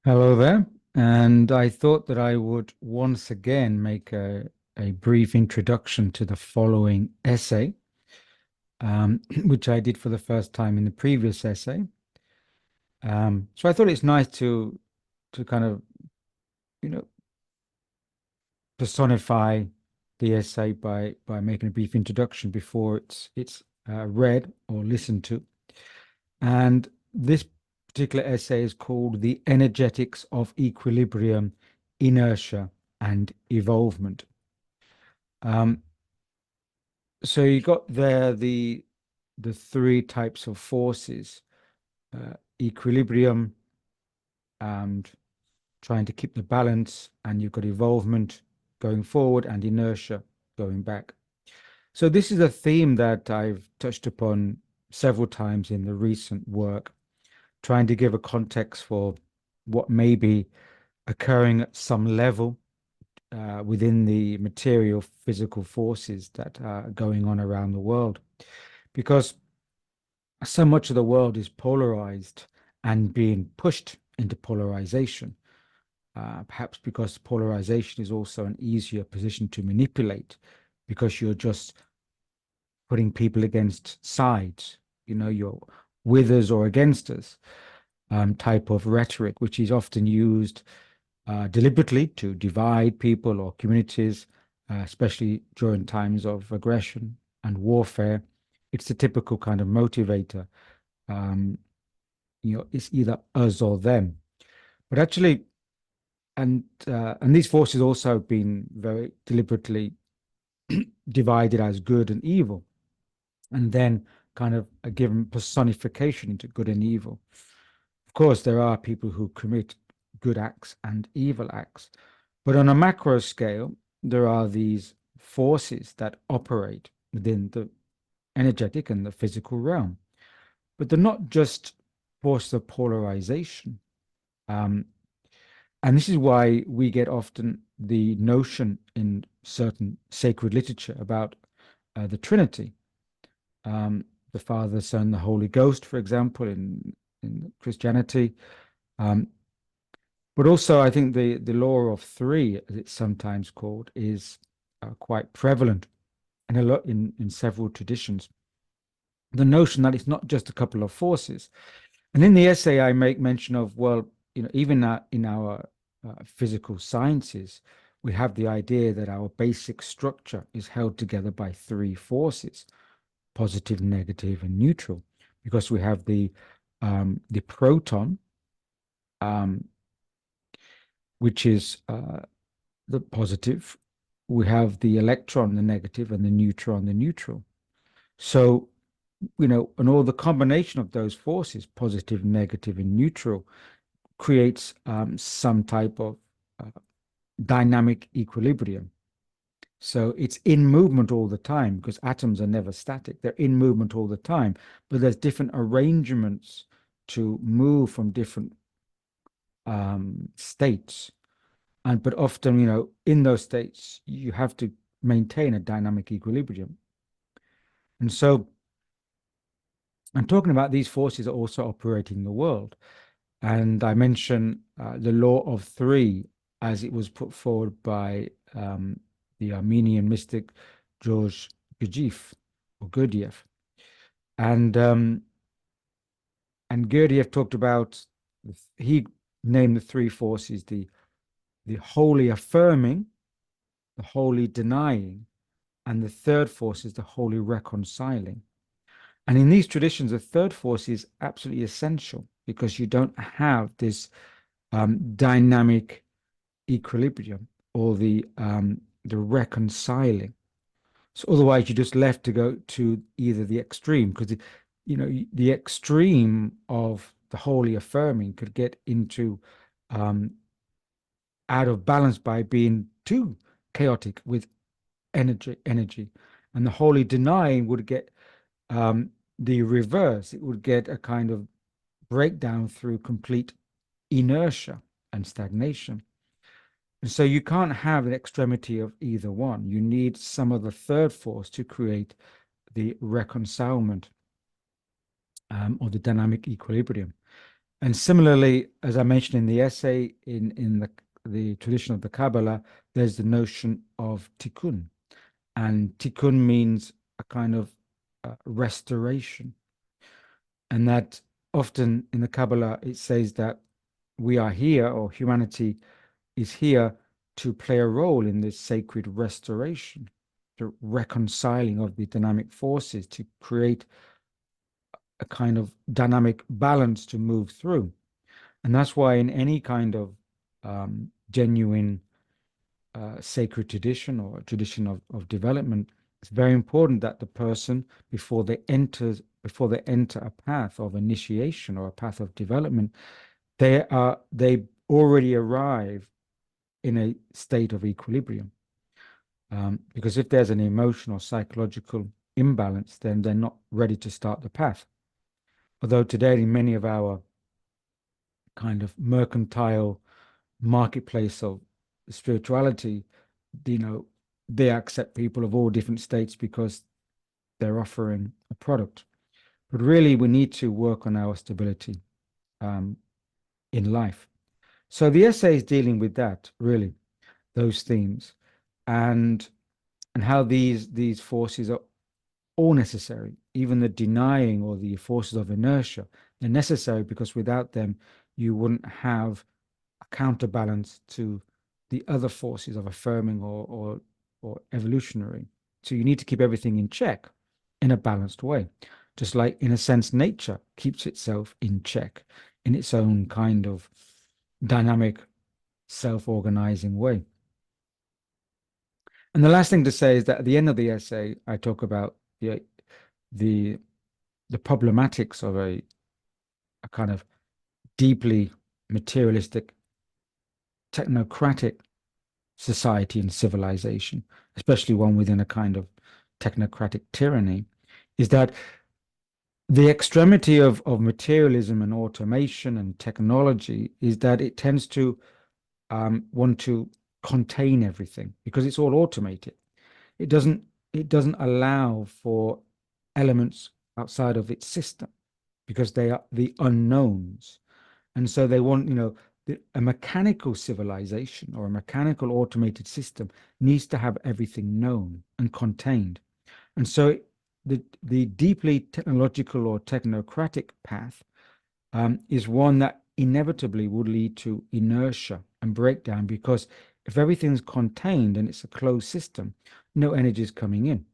Hello there, and I thought that I would once again make a brief introduction to the following essay, which I did for the first time in the previous essay. So I thought it's nice to kind of, you know, personify the essay by making a brief introduction before it's read or listened to. And this particular essay is called The Energetics of Equilibrium, Inertia, and Evolvement. Um, so you got there the three types of forces, equilibrium and trying to keep the balance, and you've got evolvement going forward and inertia going back. So this is a theme that I've touched upon several times in the recent work, trying to give a context for what may be occurring at some level within the material physical forces that are going on around the world. Because so much of the world is polarized and being pushed into polarization, perhaps because polarization is also an easier position to manipulate because you're just putting people against sides, you're with us or against us type of rhetoric, which is often used deliberately to divide people or communities, especially during times of aggression and warfare. It's the typical kind of motivator. Um, it's either us or them. But actually, and these forces also have been very deliberately divided as good and evil, and then kind of a given personification into good and evil. Of course, there are people who commit good acts and evil acts, but on a macro scale, there are these forces that operate within the energetic and the physical realm. But they're not just forces of polarization. Um, and this is why we get often the notion in certain sacred literature about the Trinity, the Father, Son, the Holy Ghost, for example, in Christianity. Um, but also, I think the law of three, as it's sometimes called, is quite prevalent in a lot in several traditions. The notion that it's not just a couple of forces. And in the essay, I make mention of, well, even in our physical sciences, we have the idea that our basic structure is held together by three forces: positive, negative, and neutral, because we have the proton, um, which is the positive. We have the electron, the negative, and the neutron, the neutral. So, and all the combination of those forces, positive, negative, and neutral, creates some type of uh, dynamic equilibrium. So it's in movement all the time because atoms are never static. They're in movement all the time, but there's different arrangements to move from different states. But often, in those states, you have to maintain a dynamic equilibrium. And so I'm talking about these forces are also operating the world. And I mention the law of three as it was put forward by the Armenian mystic George Gurdjieff or Gurdjieff. And um, and Gurdjieff talked about, he named the three forces the wholly affirming, the wholly denying, and the third force is the wholly reconciling. And in these traditions, the third force is absolutely essential because you don't have this dynamic equilibrium or the reconciling. So otherwise, you're just left to go to either the extreme, because the extreme of the wholly affirming could get into out of balance by being too chaotic with energy, and the wholly denying would get the reverse. It would get a kind of breakdown through complete inertia and stagnation. And so you can't have an extremity of either one. You need some of the third force to create the reconcilement or the dynamic equilibrium. And similarly, as I mentioned in the essay, in the tradition of the Kabbalah, there's the notion of tikkun. And tikkun means a kind of restoration. And that often in the Kabbalah, it says that we are here, or humanity is here, to play a role in this sacred restoration, the reconciling of the dynamic forces, to create a kind of dynamic balance to move through. And that's why in any kind of genuine sacred tradition or tradition of development, it's very important that the person, before they enter a path of initiation or a path of development, they already arrive in a state of equilibrium. Because if there's an emotional, psychological imbalance, then they're not ready to start the path. Although today, in many of our kind of mercantile marketplace of spirituality, they accept people of all different states because they're offering a product. But really, we need to work on our stability in life. So the essay is dealing with that, really, those themes, and how these forces are all necessary. Even the denying or the forces of inertia, they're necessary because without them, you wouldn't have a counterbalance to the other forces of affirming or evolutionary. So you need to keep everything in check in a balanced way. Just like, in a sense, nature keeps itself in check in its own kind of dynamic, self-organizing way. And the last thing to say is that at the end of the essay, I talk about the problematics of a kind of deeply materialistic, technocratic society and civilization, especially one within a kind of technocratic tyranny, is that the extremity of materialism and automation and technology is that it tends to want to contain everything because it's all automated. It doesn't allow for elements outside of its system because they are the unknowns. And so they want, a mechanical civilization or a mechanical automated system needs to have everything known and contained. And so the deeply technological or technocratic path is one that inevitably would lead to inertia and breakdown, because if everything's contained and it's a closed system, no energy is coming in.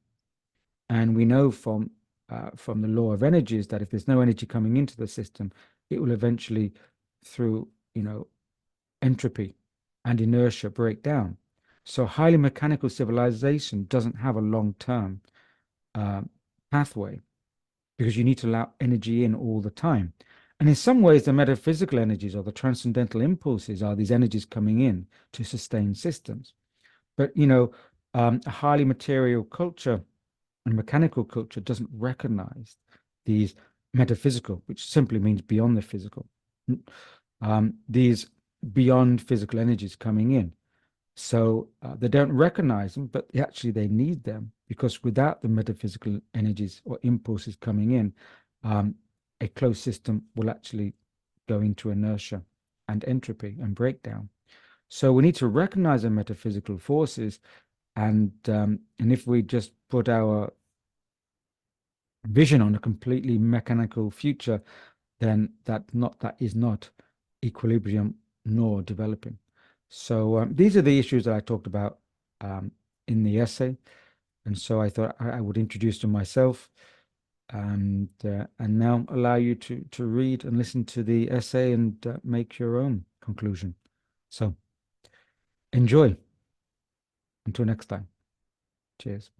And we know from the law of energies that if there's no energy coming into the system, it will eventually, through entropy and inertia, break down. So highly mechanical civilization doesn't have a long-term pathway, because you need to allow energy in all the time. And in some ways, the metaphysical energies or the transcendental impulses are these energies coming in to sustain systems. But, a highly material culture and mechanical culture doesn't recognize these metaphysical, which simply means beyond the physical, these beyond physical energies coming in. So they don't recognize them, but actually they need them, because without the metaphysical energies or impulses coming in, a closed system will actually go into inertia and entropy and breakdown. So we need to recognize the metaphysical forces, and if we just put our vision on a completely mechanical future, then that is not equilibrium nor developing. So these are the issues that I talked about in the essay, and so I thought I would introduce them myself, and now allow you to read and listen to the essay and make your own conclusion. So enjoy. Until next time. Cheers.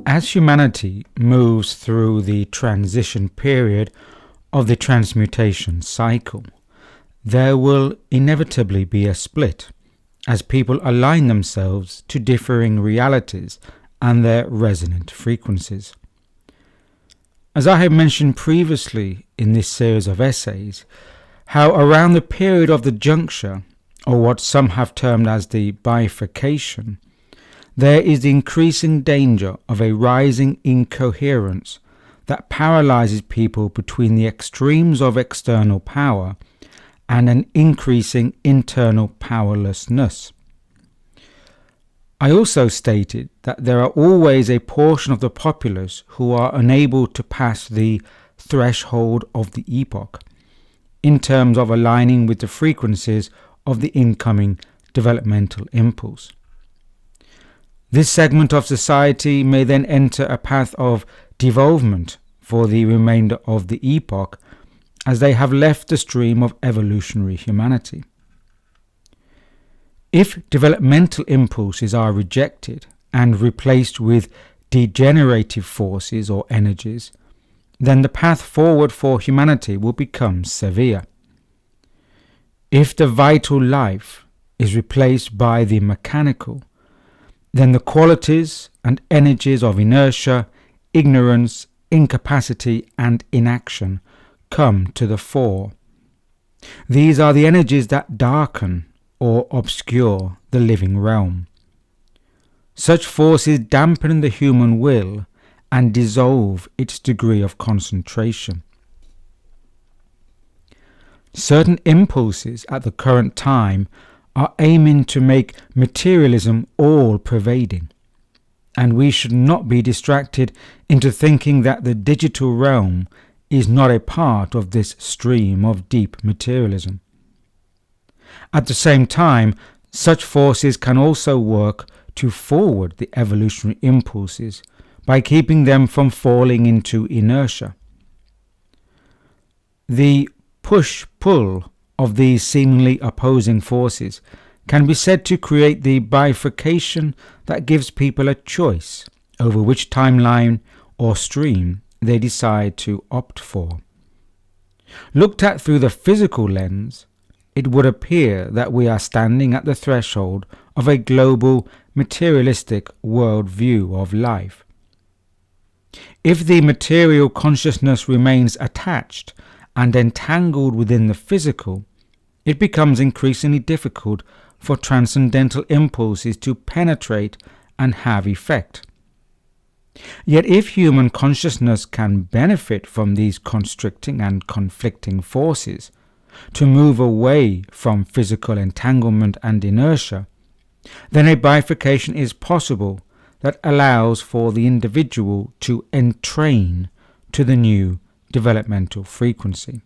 As humanity moves through the transition period of the transmutation cycle, there will inevitably be a split as people align themselves to differing realities and their resonant frequencies. As I have mentioned previously in this series of essays, how around the period of the juncture, or what some have termed as the bifurcation, there is the increasing danger of a rising incoherence that paralyzes people between the extremes of external power and an increasing internal powerlessness. I also stated that there are always a portion of the populace who are unable to pass the threshold of the epoch in terms of aligning with the frequencies of the incoming developmental impulse. This segment of society may then enter a path of devolvement for the remainder of the epoch, as they have left the stream of evolutionary humanity. If developmental impulses are rejected and replaced with degenerative forces or energies, then the path forward for humanity will become severe. If the vital life is replaced by the mechanical, then the qualities and energies of inertia, ignorance, incapacity, and inaction come to the fore. These are the energies that darken or obscure the living realm. Such forces dampen the human will and dissolve its degree of concentration. Certain impulses at the current time are aiming to make materialism all-pervading, and we should not be distracted into thinking that the digital realm is not a part of this stream of deep materialism. At the same time, such forces can also work to forward the evolutionary impulses by keeping them from falling into inertia. The push-pull of these seemingly opposing forces can be said to create the bifurcation that gives people a choice over which timeline or stream they decide to opt for. Looked at through the physical lens, it would appear that we are standing at the threshold of a global materialistic worldview of life. If the material consciousness remains attached and entangled within the physical, it becomes increasingly difficult for transcendental impulses to penetrate and have effect. Yet if human consciousness can benefit from these constricting and conflicting forces, to move away from physical entanglement and inertia, then a bifurcation is possible that allows for the individual to entrain to the new developmental frequency.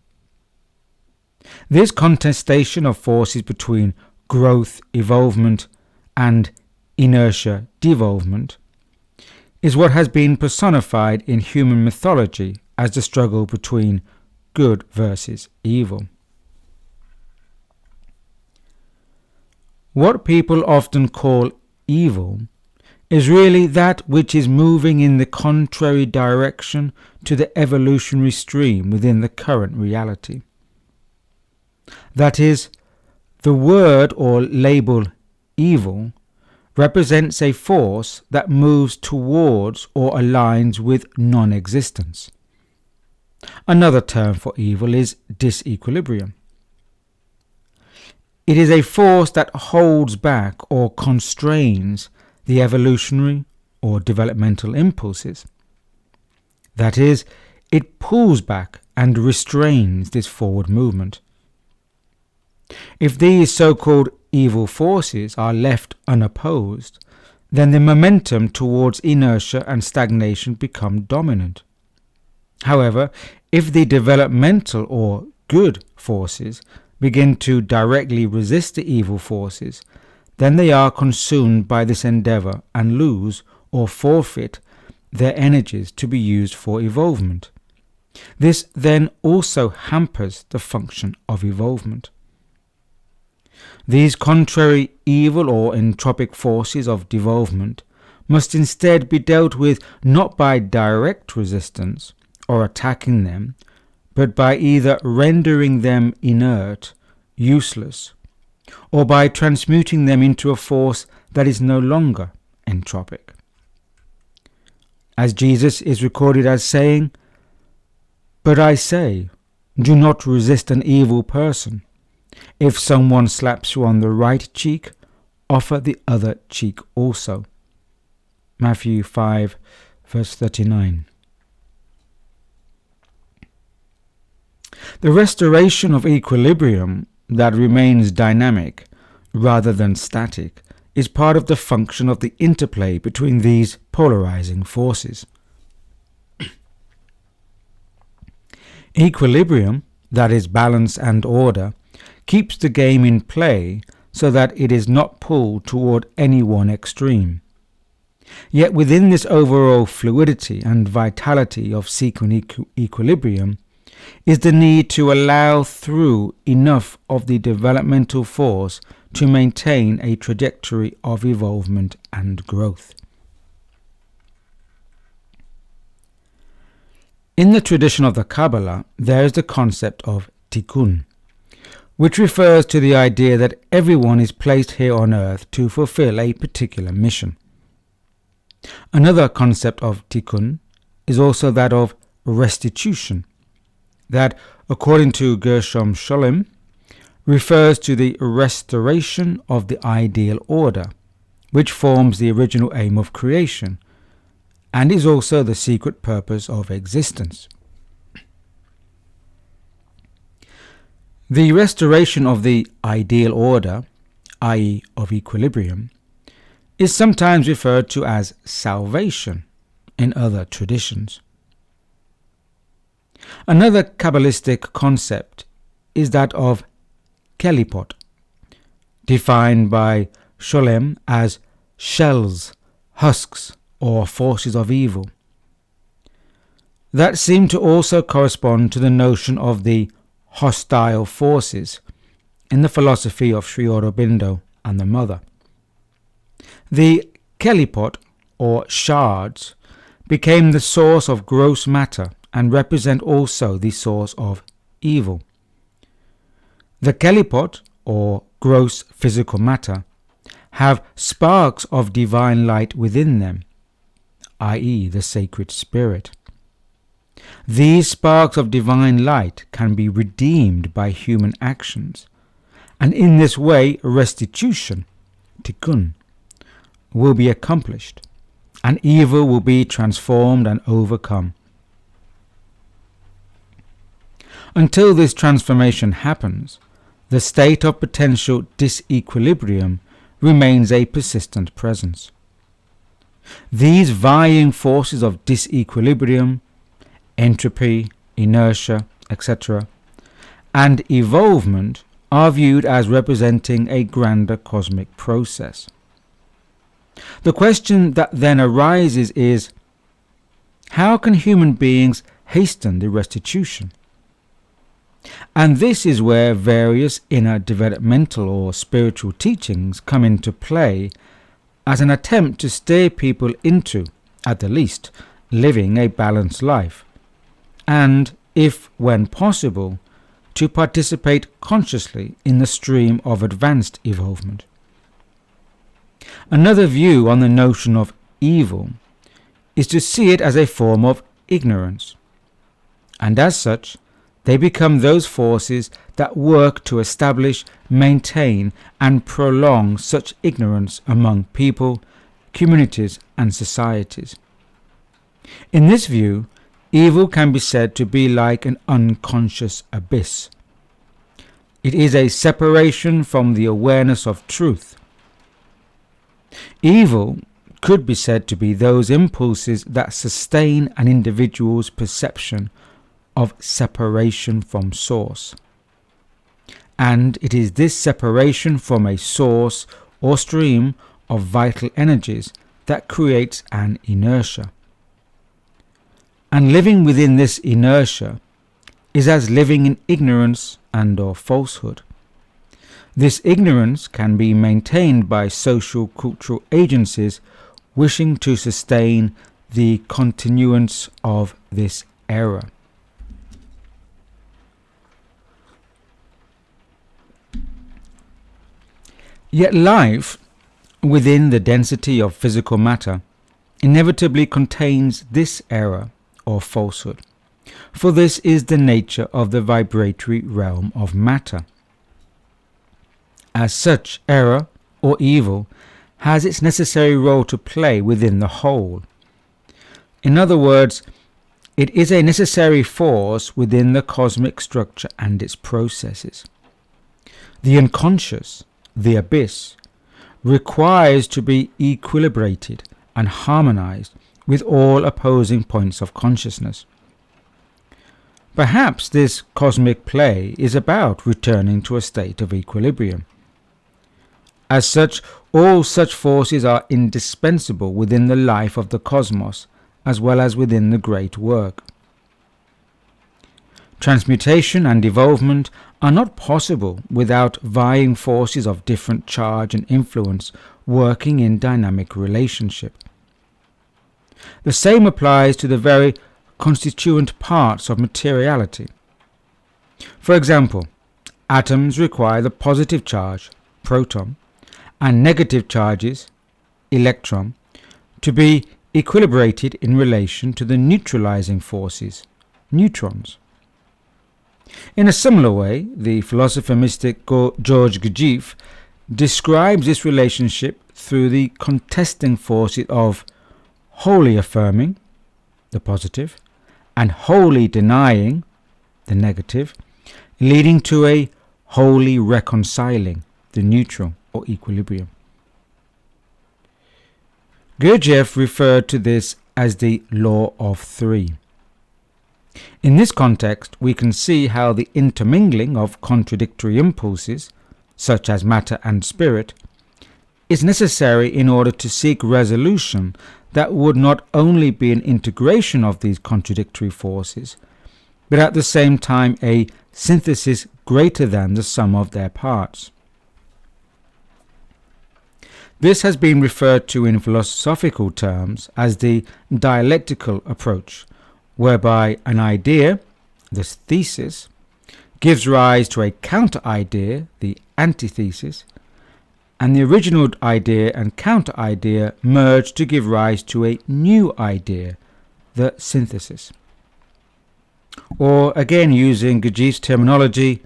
This contestation of forces between growth, evolvement, and inertia, devolvement, is what has been personified in human mythology as the struggle between good versus evil. What people often call evil is really that which is moving in the contrary direction to the evolutionary stream within the current reality. That is, the word or label evil represents a force that moves towards or aligns with non-existence. Another term for evil is disequilibrium. It is a force that holds back or constrains the evolutionary or developmental impulses. That is, it pulls back and restrains this forward movement. If these so-called evil forces are left unopposed, then the momentum towards inertia and stagnation become dominant. However, if the developmental or good forces begin to directly resist the evil forces, then they are consumed by this endeavor and lose or forfeit their energies to be used for evolvement. This then also hampers the function of evolvement. These contrary evil or entropic forces of devolvement must instead be dealt with not by direct resistance or attacking them, but by either rendering them inert, useless, or by transmuting them into a force that is no longer entropic. As Jesus is recorded as saying, "But I say, do not resist an evil person. If someone slaps you on the right cheek, offer the other cheek also. Matthew 5, verse 39. The restoration of equilibrium that remains dynamic rather than static is part of the function of the interplay between these polarizing forces. Equilibrium, that is balance and order, keeps the game in play so that it is not pulled toward any one extreme. Yet within this overall fluidity and vitality of sequent equilibrium is the need to allow through enough of the developmental force to maintain a trajectory of evolvement and growth. In the tradition of the Kabbalah, there is the concept of tikkun, which refers to the idea that everyone is placed here on earth to fulfill a particular mission. Another concept of tikkun is also that of restitution, that, according to Gershom Scholem, refers to the restoration of the ideal order, which forms the original aim of creation, and is also the secret purpose of existence. The restoration of the ideal order, i.e. of equilibrium, is sometimes referred to as salvation in other traditions. Another Kabbalistic concept is that of kelipot, defined by Scholem as shells, husks, or forces of evil, that seem to also correspond to the notion of the hostile forces in the philosophy of Sri Aurobindo and the Mother. The kelipot, or shards, became the source of gross matter and represent also the source of evil. The kelipot, or gross physical matter, have sparks of divine light within them, i.e. the sacred spirit. These sparks of divine light can be redeemed by human actions, and in this way restitution, tikkun, will be accomplished, and evil will be transformed and overcome. Until this transformation happens, the state of potential disequilibrium remains a persistent presence. These vying forces of disequilibrium, entropy, inertia, etc., and evolvement are viewed as representing a grander cosmic process. The question that then arises is, how can human beings hasten the restitution? And this is where various inner developmental or spiritual teachings come into play as an attempt to steer people into, at the least, living a balanced life, and, if when possible, to participate consciously in the stream of advanced evolvement. Another view on the notion of evil is to see it as a form of ignorance, and as such, they become those forces that work to establish, maintain, and prolong such ignorance among people, communities, and societies. In this view, evil can be said to be like an unconscious abyss. It is a separation from the awareness of truth. Evil could be said to be those impulses that sustain an individual's perception of separation from source. And it is this separation from a source or stream of vital energies that creates an inertia. And living within this inertia is as living in ignorance and or falsehood. This ignorance can be maintained by social cultural agencies wishing to sustain the continuance of this error. Yet life, within the density of physical matter, inevitably contains this error or falsehood, for this is the nature of the vibratory realm of matter. As such, error or evil has its necessary role to play within the whole. In other words, it is a necessary force within the cosmic structure and its processes. The unconscious, the abyss, requires to be equilibrated and harmonized with all opposing points of consciousness. Perhaps this cosmic play is about returning to a state of equilibrium. As such, all such forces are indispensable within the life of the cosmos, as well as within the great work. Transmutation and evolvement are not possible without vying forces of different charge and influence working in dynamic relationship. The same applies to the very constituent parts of materiality. For example, atoms require the positive charge, proton, and negative charges, electron, to be equilibrated in relation to the neutralizing forces, neutrons. In a similar way, the philosopher-mystic George Gurdjieff describes this relationship through the contesting forces of wholly affirming, the positive, and wholly denying, the negative, leading to a wholly reconciling, the neutral or equilibrium. Gurdjieff referred to this as the law of three. In this context, we can see how the intermingling of contradictory impulses, such as matter and spirit, is necessary in order to seek resolution that would not only be an integration of these contradictory forces, but at the same time a synthesis greater than the sum of their parts. This has been referred to in philosophical terms as the dialectical approach, whereby an idea, the thesis, gives rise to a counter-idea, the antithesis, and the original idea and counter-idea merge to give rise to a new idea, the synthesis. Or again, using Gurdjieff's terminology,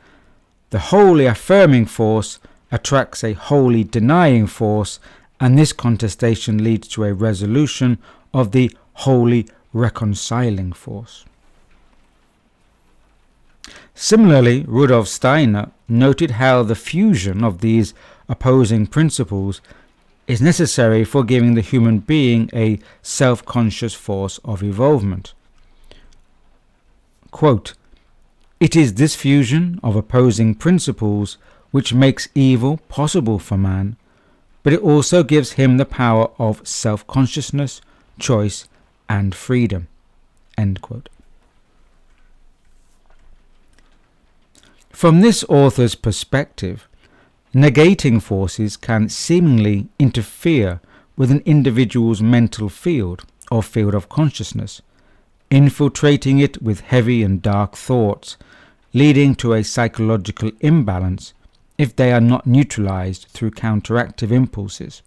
the wholly affirming force attracts a wholly denying force, and this contestation leads to a resolution of the wholly reconciling force. Similarly, Rudolf Steiner noted how the fusion of these opposing principles is necessary for giving the human being a self-conscious force of evolvement. Quote, "It is this fusion of opposing principles which makes evil possible for man, but it also gives him the power of self-consciousness, choice, and freedom." End quote. From this author's perspective, negating forces can seemingly interfere with an individual's mental field or field of consciousness, infiltrating it with heavy and dark thoughts, leading to a psychological imbalance if they are not neutralized through counteractive impulses.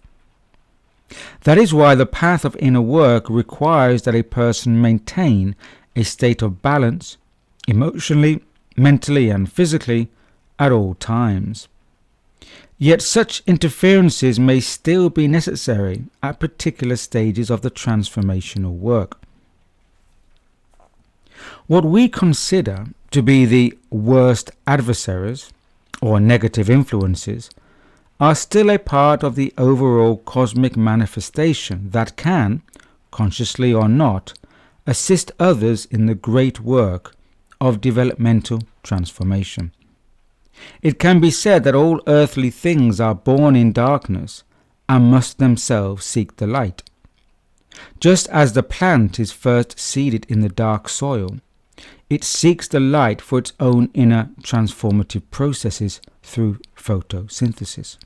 That is why the path of inner work requires that a person maintain a state of balance emotionally, mentally, and physically at all times. Yet such interferences may still be necessary at particular stages of the transformational work. What we consider to be the worst adversaries or negative influences are still a part of the overall cosmic manifestation that can, consciously or not, assist others in the great work of developmental transformation. It can be said that all earthly things are born in darkness and must themselves seek the light. Just as the plant is first seeded in the dark soil, it seeks the light for its own inner transformative processes through photosynthesis.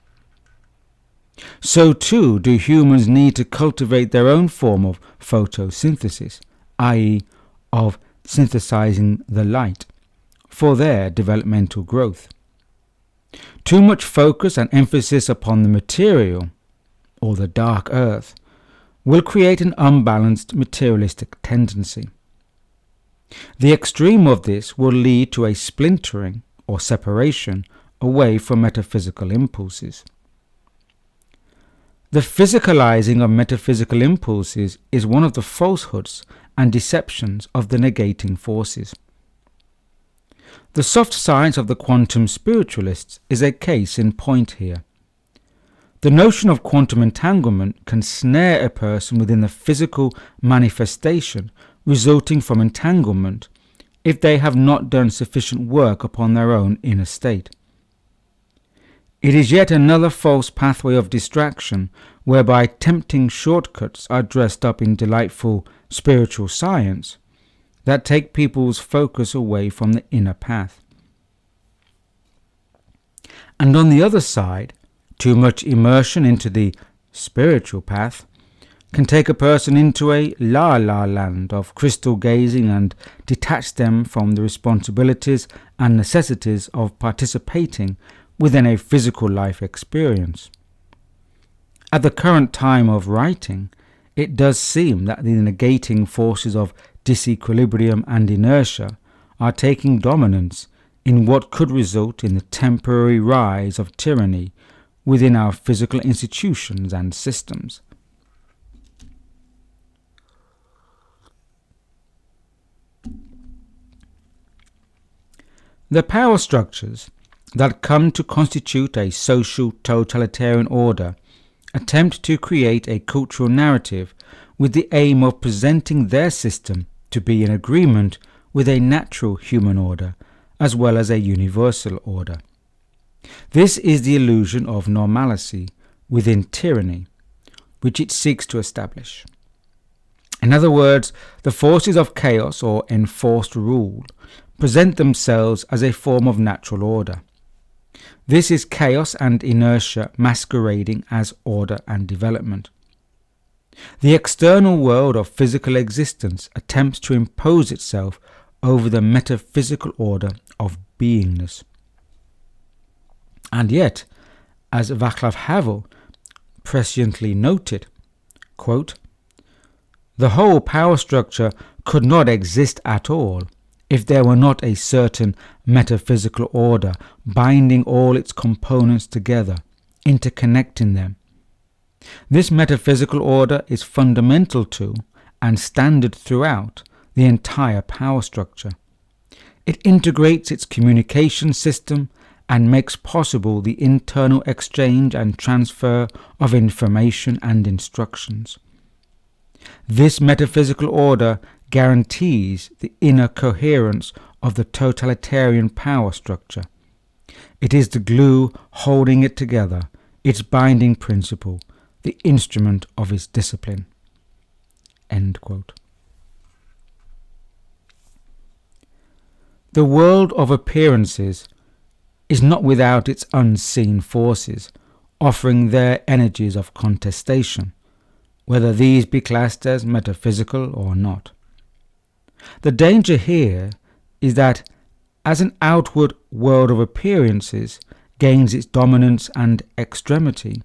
So too do humans need to cultivate their own form of photosynthesis, i.e. of synthesizing the light, for their developmental growth. Too much focus and emphasis upon the material, or the dark earth, will create an unbalanced materialistic tendency. The extreme of this will lead to a splintering or separation away from metaphysical impulses. The physicalizing of metaphysical impulses is one of the falsehoods and deceptions of the negating forces. The soft science of the quantum spiritualists is a case in point here. The notion of quantum entanglement can snare a person within the physical manifestation resulting from entanglement if they have not done sufficient work upon their own inner state. It is yet another false pathway of distraction whereby tempting shortcuts are dressed up in delightful spiritual science that take people's focus away from the inner path. And on the other side, too much immersion into the spiritual path can take a person into a la-la land of crystal gazing and detach them from the responsibilities and necessities of participating within a physical life experience. At the current time of writing, it does seem that the negating forces of disequilibrium and inertia are taking dominance in what could result in the temporary rise of tyranny within our physical institutions and systems. The power structures that come to constitute a social totalitarian order attempt to create a cultural narrative with the aim of presenting their system to be in agreement with a natural human order as well as a universal order. This is the illusion of normalcy within tyranny, which it seeks to establish. In other words, the forces of chaos or enforced rule present themselves as a form of natural order. This is chaos and inertia masquerading as order and development. The external world of physical existence attempts to impose itself over the metaphysical order of beingness. And yet, as Václav Havel presciently noted, quote, "The whole power structure could not exist at all if there were not a certain metaphysical order binding all its components together, interconnecting them. This metaphysical order is fundamental to and standard throughout the entire power structure. It integrates its communication system and makes possible the internal exchange and transfer of information and instructions. This metaphysical order guarantees the inner coherence of the totalitarian power structure. It is the glue holding it together, its binding principle, the instrument of its discipline." End quote. The world of appearances is not without its unseen forces, offering their energies of contestation, whether these be classed as metaphysical or not. The danger here is that as an outward world of appearances gains its dominance and extremity,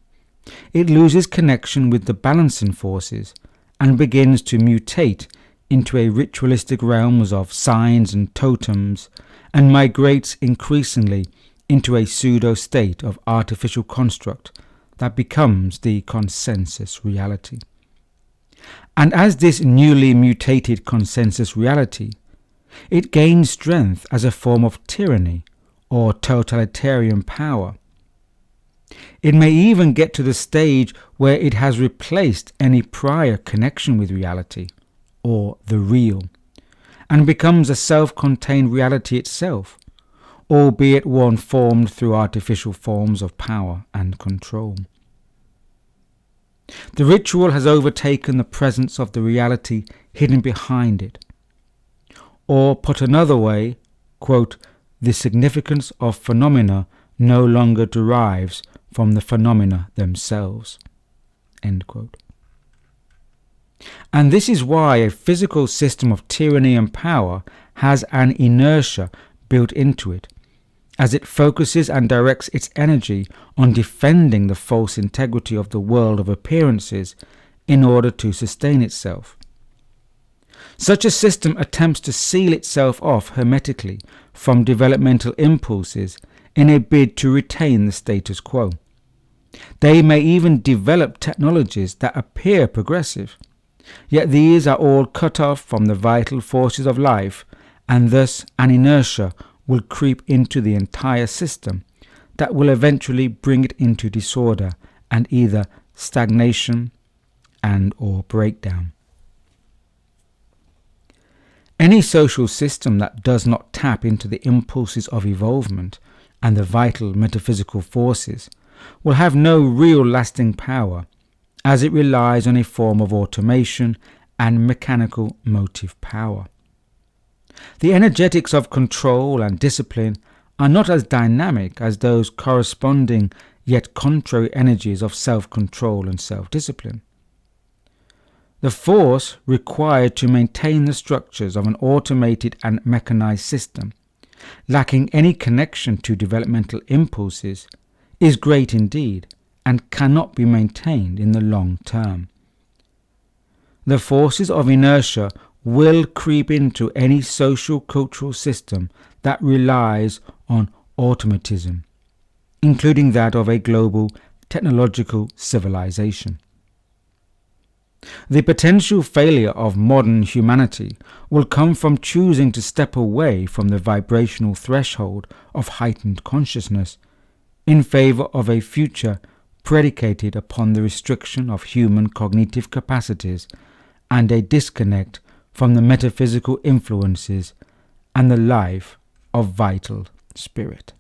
it loses connection with the balancing forces and begins to mutate into a ritualistic realms of signs and totems and migrates increasingly into a pseudo-state of artificial construct that becomes the consensus reality. And as this newly mutated consensus reality, it gains strength as a form of tyranny or totalitarian power. It may even get to the stage where it has replaced any prior connection with reality, or the real, and becomes a self-contained reality itself, albeit one formed through artificial forms of power and control. The ritual has overtaken the presence of the reality hidden behind it. Or, put another way, quote, "The significance of phenomena no longer derives from the phenomena themselves." End quote. And this is why a physical system of tyranny and power has an inertia built into it, as it focuses and directs its energy on defending the false integrity of the world of appearances in order to sustain itself. Such a system attempts to seal itself off hermetically from developmental impulses in a bid to retain the status quo. They may even develop technologies that appear progressive, yet these are all cut off from the vital forces of life, and thus an inertia will creep into the entire system that will eventually bring it into disorder and either stagnation and or breakdown. Any social system that does not tap into the impulses of evolvement and the vital metaphysical forces will have no real lasting power, as it relies on a form of automation and mechanical motive power. The energetics of control and discipline are not as dynamic as those corresponding yet contrary energies of self-control and self-discipline. The force required to maintain the structures of an automated and mechanized system, lacking any connection to developmental impulses, is great indeed and cannot be maintained in the long term. The forces of inertia will creep into any social cultural system that relies on automatism, including that of a global technological civilization. The potential failure of modern humanity will come from choosing to step away from the vibrational threshold of heightened consciousness in favor of a future predicated upon the restriction of human cognitive capacities and a disconnect from the metaphysical influences and the life of vital spirit.